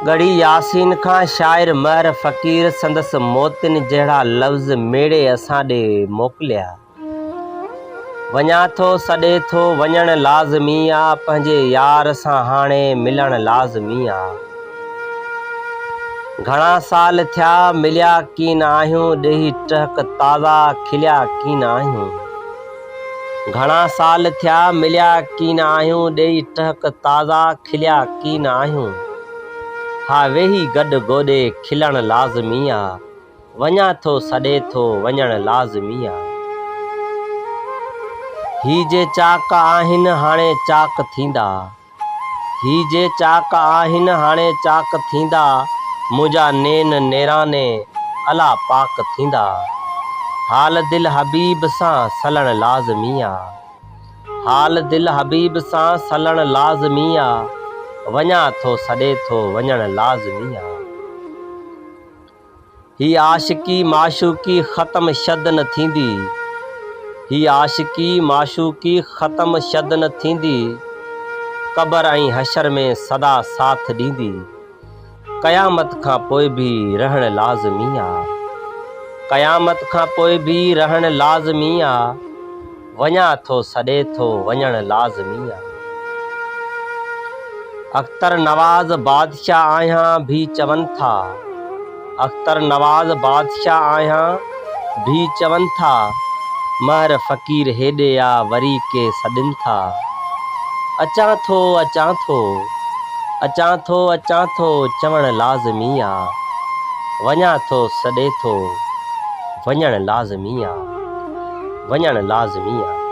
गढ़ी यासीन खां शाइर महर फ़कीर संदसि मोतिन जहिड़ा लफ़्ज़ मेड़े असां ॾे मोकिलिया। वञा थो सॾे थो वञण लाज़मी आहे, पंहिंजे यार सां हाणे मिलण लाज़मी आहे। घणा साल थिया मिलिया कीन आहियूं, ॾेही टहक ताज़ा खिलिया कीन आहियूं। घणा साल थिया मिलिया कीन आहियूं, ॾेही टहक ताज़ा खिलिया कीन आहियूं। हा वेही गॾु गोॾे खिलण लाज़मी आहे, वञा थो सॾे थो वञण लाज़मी आहे। ही जे चाक आहिनि हाणे चाक थींदा, ही जे चाक आहिनि हाणे चाक थींदा। मुंहिंजा नेन नेराने अला पाक थींदा। हाल दिल हबीब सां सलण लाज़मी आहे, हाल दिल हबीब सां सलण लाज़मी आहे। वञा थो सॾे थो वञण लाज़मी आहे। ही आशिकी माशूकी ख़त्म शद न थींदी, ही आशिकी माशूकी ख़त्म शद न थींदी। क़बर ऐं हशर में सदा साथ ॾींदी, क़यामत खां पोइ बि रहण लाज़मी आहे, क़यामत खां पोइ बि रहण लाज़मी आहे। वञा थो सॾे थो वञण लाज़मी आहे। अख्तर नवाज़ बादशाह आहियां भी चवनि था, अख्तर नवाज़ बादशाह आहियां भी चवनि था। महर फ़कीर हेॾे आ वरी के सॾनि था। अचां थो अचां थो अचां थो अचां थो चवण लाज़मी आहे। वञा थो सॾे थो वञण लाज़मी आहे, वञण लाज़मी आहे।